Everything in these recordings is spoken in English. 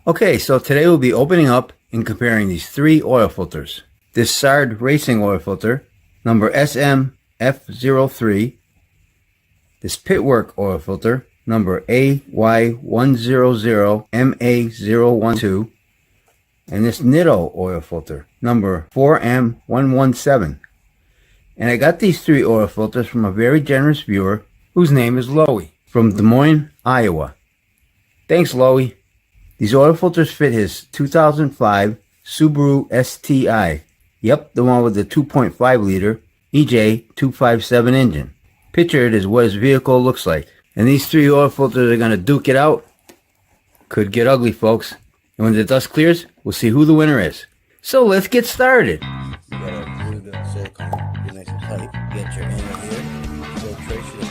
Okay, so today we'll be opening up and comparing these three oil filters. This Sard racing oil filter, number SMF03. This Pitwork oil filter, number AY100-MA012. And this Nitto oil filter, number Fram117. And I got these three oil filters from a very generous viewer whose name is Loey from Des Moines, Iowa. Thanks, Loey. These oil filters fit his 2005 Subaru STI. Yep, the one with the 2.5 liter EJ257 engine. Pictured is what his vehicle looks like. And these three oil filters are going to duke it out. Could get ugly, folks. And when the dust clears, we'll see who the winner is. So let's get started. You gotta glue the silicone, be nice and tight. Get your angle here, filtration.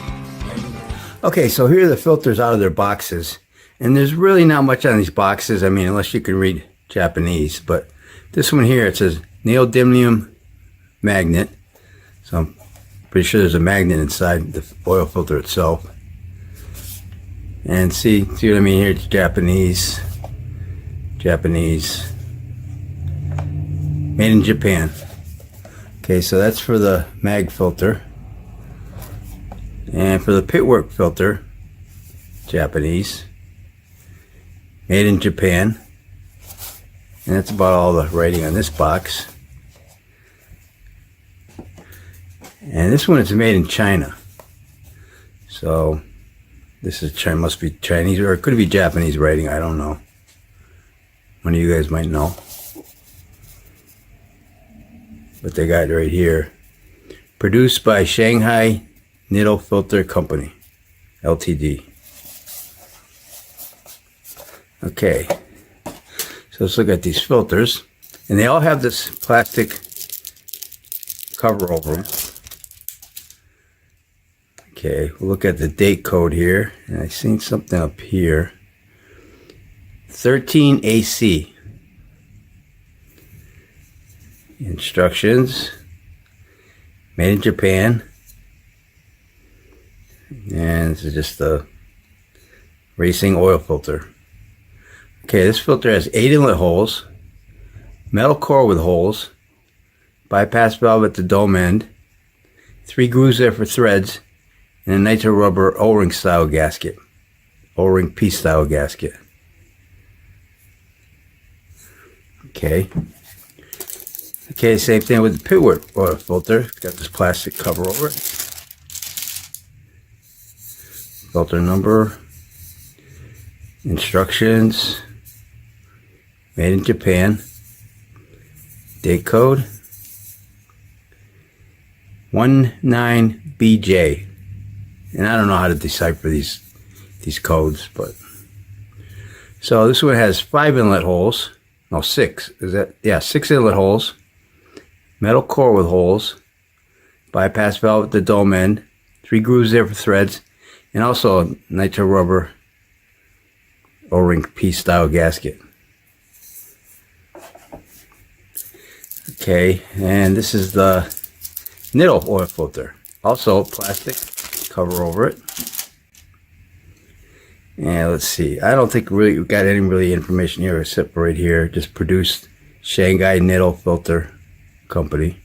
Okay, so here are the filters out of their boxes. And there's really not much on these boxes, I mean, unless you can read Japanese. But this one here, it says neodymium magnet. So I'm pretty sure there's a magnet inside the oil filter itself. And see what I mean here? It's Japanese. Made in Japan. Okay, so that's for the mag filter. And for the Pitwork filter, Japanese. Made in Japan. And that's about all the writing on this box. And this one is made in China. So this is China, must be Chinese, or it could be Japanese writing, I don't know. One of you guys might know. But they got it right here. Produced by Shanghai Nitto Filter Company, Ltd. Okay, so let's look at these filters. And they all have this plastic cover over them. Okay, we'll look at the date code here. And I seen something up here. 13AC. Instructions. Made in Japan. And this is just the racing oil filter. Okay, this filter has 8 inlet holes, metal core with holes, bypass valve at the dome end, 3 grooves there for threads, and a nitro rubber O-ring style gasket, O-ring piece style gasket. Okay, same thing with the Pitwork oil filter. It's got this plastic cover over it. Filter number, instructions, made in Japan, date code 19BJ. And I don't know how to decipher these codes, but so this one has 5 inlet holes. No, 6. Is that? Yeah, 6 inlet holes. Metal core with holes. Bypass valve at the dome end. 3 grooves there for threads. And also a nitro rubber O-ring piece style gasket. Okay, and this is the Nitto oil filter. Also plastic cover over it. And let's see, I don't think really we got any really information here except right here. Just produced Shanghai Nitto Filter Company.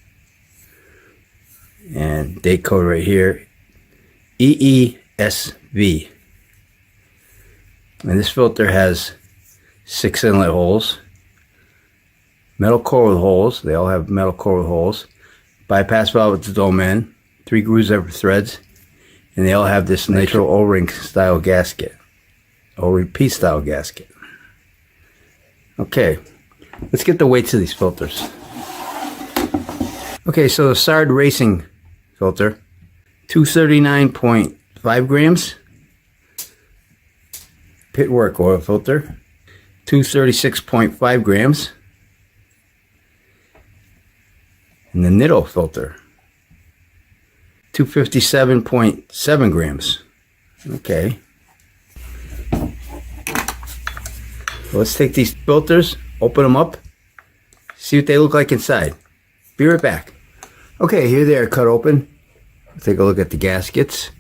And date code right here, EESV. And this filter has 6 inlet holes, metal core with holes. They all have metal core with holes. Bypass valve at the dome end, 3 grooves there for threads, and they all have this nitro O-ring style gasket, O-ring piece style gasket. Okay, let's get the weights of these filters. Okay, so the Sard racing filter, 239.5 grams. Pitwork oil filter, 236.5 grams. And the Nitto filter, 257.7 grams. Okay. So let's take these filters, open them up, see what they look like inside. Be right back. Okay, here they are cut open. Take a look at the gaskets.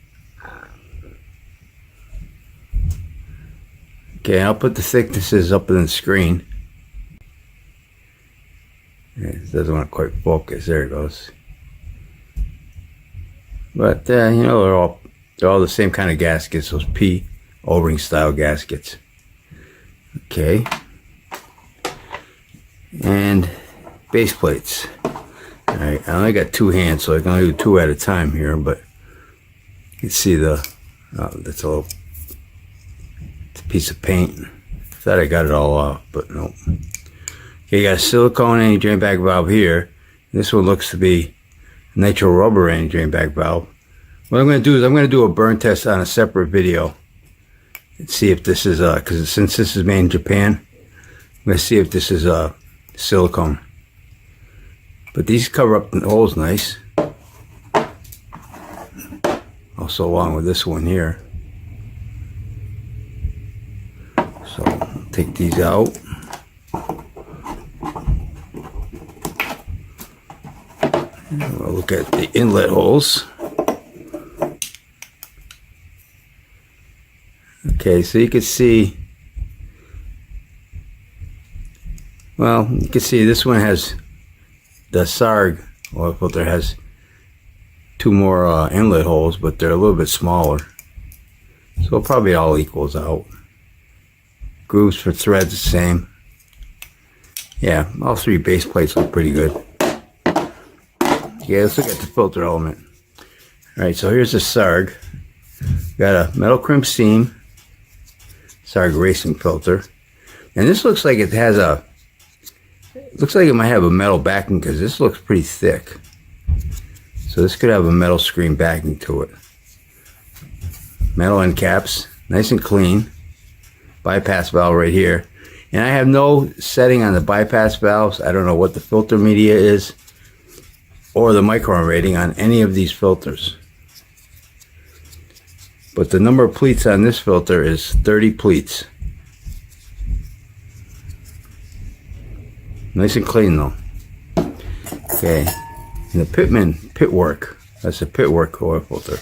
Okay, I'll put the thicknesses up on the screen. It doesn't want to quite focus. There it goes. But you know, they're all the same kind of gaskets. Those P O-ring style gaskets. Okay. And base plates. All right, I only got two hands, so I can only do two at a time here. But you can see that's a little piece of paint. Thought I got it all off, but nope. Okay, you got a silicone anti-drain back valve here. This one looks to be a nitro rubber anti-drain back valve. What I'm going to do is I'm going to do a burn test on a separate video and see if this is because since this is made in Japan, I'm going to see if this is silicone. But these cover up the holes nice. Also along with this one here. So take these out. We'll look at the inlet holes. Okay, so you can see, well, you can see this one has, the Sard oil filter has two more inlet holes, but they're a little bit smaller. So it probably all equals out. Grooves for threads the same. Yeah, all three base plates look pretty good. Yeah, let's look at the filter element. Alright, so here's the Sard. Got a metal crimp seam. Sard racing filter. And this looks like it has a, looks like it might have a metal backing because this looks pretty thick. So this could have a metal screen backing to it. Metal end caps, nice and clean. Bypass valve right here. And I have no setting on the bypass valves. I don't know what the filter media is or the micron rating on any of these filters. But the number of pleats on this filter is 30 pleats. Nice and clean though. Okay, and the Pitwork. That's a Pitwork oil filter.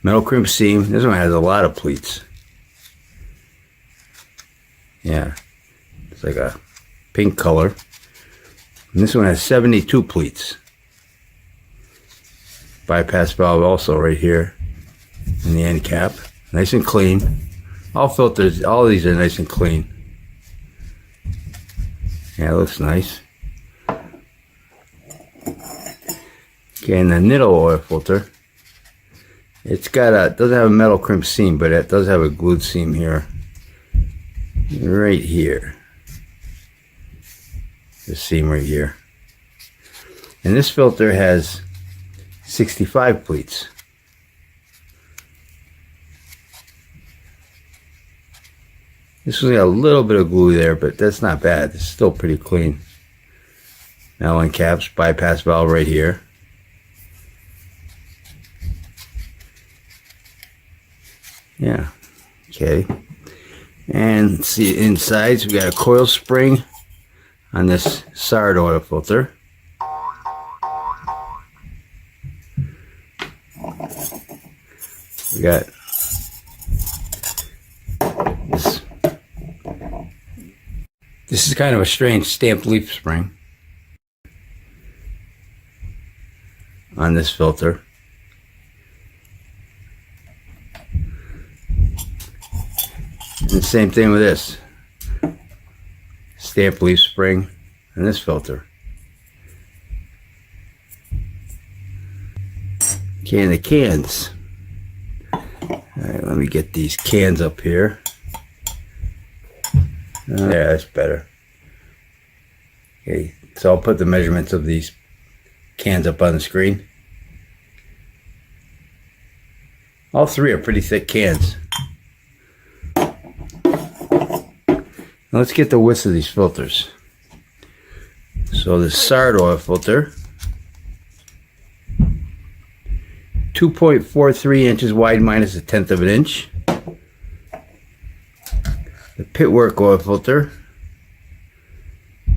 Metal crimp seam. This one has a lot of pleats. Yeah, it's like a pink color. And this one has 72 pleats. Bypass valve also right here. And the end cap, nice and clean. All filters, all of these are nice and clean. Yeah, it looks nice. Okay, and the Nitto oil filter. It's got a, doesn't have a metal crimp seam, but it does have a glued seam here. Right here. This seam right here. And this filter has 65 pleats. This one's got a little bit of glue there, but that's not bad. It's still pretty clean. Now on caps, bypass valve right here. Yeah, okay. And see insides, we got a coil spring on this Sard oil filter. We got this. This is kind of a strange stamped leaf spring on this filter. And the same thing with this stamped leaf spring on this filter. Okay, and the cans. Alright, let me get these cans up here. Yeah, that's better. Okay, so I'll put the measurements of these cans up on the screen. All three are pretty thick cans. Now let's get the width of these filters. So the Sard oil filter, 2.43 inches wide minus 1/10 of an inch. The Pitwork oil filter,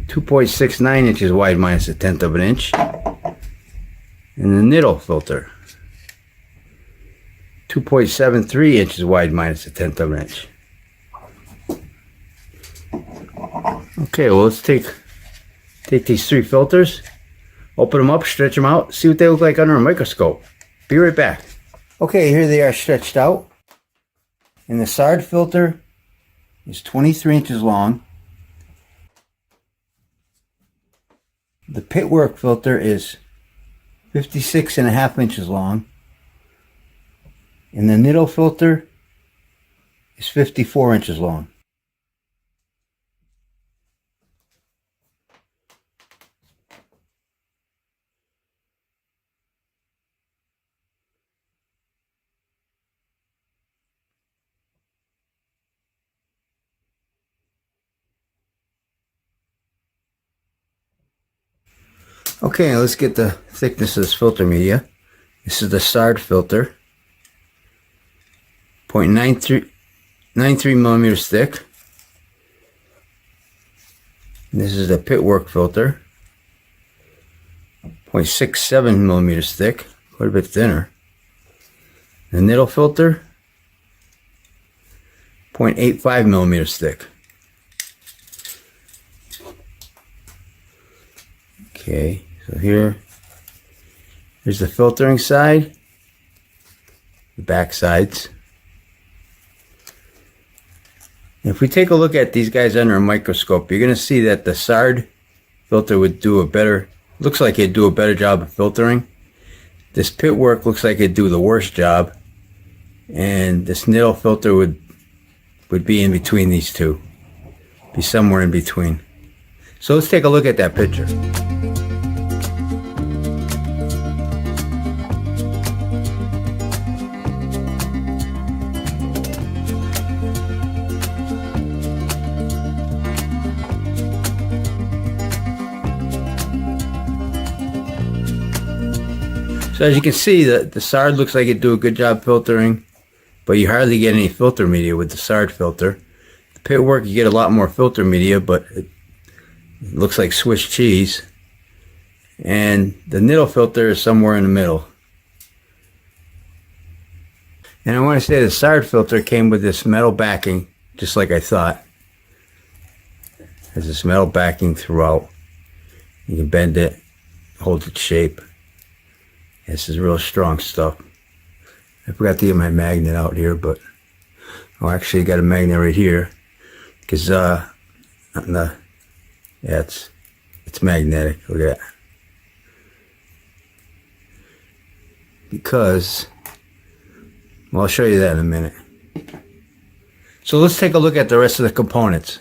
2.69 inches wide minus 1/10 of an inch. And the Nitto filter, 2.73 inches wide minus 1/10 of an inch. Okay, well, let's take these 3 filters, open them up, stretch them out, see what they look like under a microscope. Be right back. Okay, here they are stretched out. And the Sard filter is 23 inches long. The Pitwork filter is 56.5 inches long. And the Nitto filter is 54 inches long. Okay, let's get the thickness of this filter media. This is the Sard filter, 0.93 millimeters thick. And this is the Pitwork filter, 0.67 millimeters thick, quite a bit thinner. The Nitto filter, 0.85 millimeters thick. Okay, so here's the filtering side, the back sides. And if we take a look at these guys under a microscope, you're going to see that the Sard filter would do a better, looks like it'd do a better job of filtering. This Pitwork looks like it'd do the worst job. And this Nitto filter would be in between these two. Be somewhere in between. So let's take a look at that picture. So as you can see, the Sard looks like it'd do a good job filtering, but you hardly get any filter media with the Sard filter. The Pitwork, you get a lot more filter media, but it looks like Swiss cheese. And the Nitto filter is somewhere in the middle. And I want to say the Sard filter came with this metal backing, just like I thought. Has this metal backing throughout. You can bend it, hold its shape. This is real strong stuff. I forgot to get my magnet out here, but actually got a magnet right here, because it's magnetic. Look at that. Because, well, I'll show you that in a minute. So let's take a look at the rest of the components.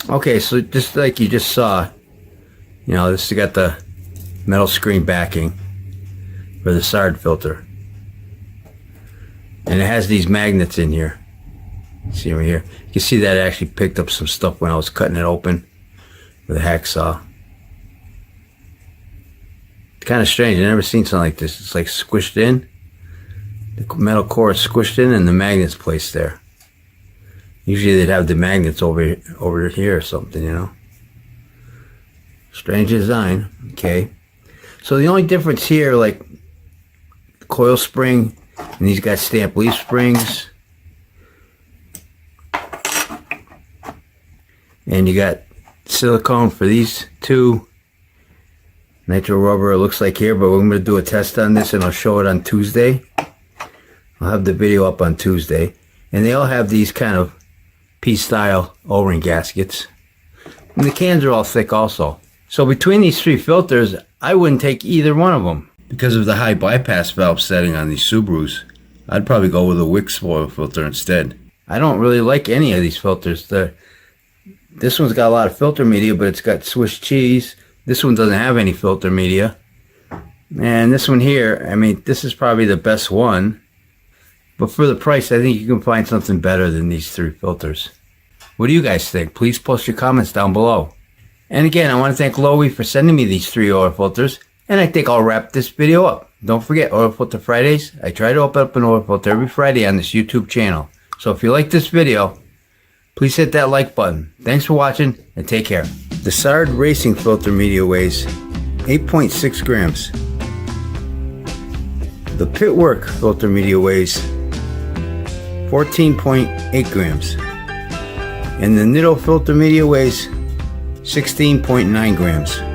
Okay, so just like you just saw, you know, this has got the metal screen backing for the Sard filter, and it has these magnets in here. See over here, you can see that I actually picked up some stuff when I was cutting it open with a hacksaw. It's kind of strange, I've never seen something like this. It's like squished in, the metal core is squished in and the magnets placed there. Usually they'd have the magnets over here or something, you know. Strange design. Okay, so the only difference here, like coil spring, and these got stamped leaf springs, and you got silicone for these two, nitro rubber it looks like here, but we're going to do a test on this and I'll show it on Tuesday. I'll have the video up on Tuesday. And they all have these kind of P-style O-ring gaskets, and the cans are all thick also. So between these 3 filters, I wouldn't take either one of them. Because of the high bypass valve setting on these Subarus, I'd probably go with a Wix oil filter instead. I don't really like any of these filters. This one's got a lot of filter media, but it's got Swiss cheese. This one doesn't have any filter media. And this one here, I mean, this is probably the best one. But for the price, I think you can find something better than these 3 filters. What do you guys think? Please post your comments down below. And again, I want to thank Lowy for sending me these 3 oil filters. And I think I'll wrap this video up. Don't forget, Oil Filter Fridays. I try to open up an oil filter every Friday on this YouTube channel. So if you like this video, please hit that like button. Thanks for watching, and take care. The Sard Racing filter media weighs 8.6 grams. The Pitwork filter media weighs 14.8 grams. And the Nitto filter media weighs 16.9 grams.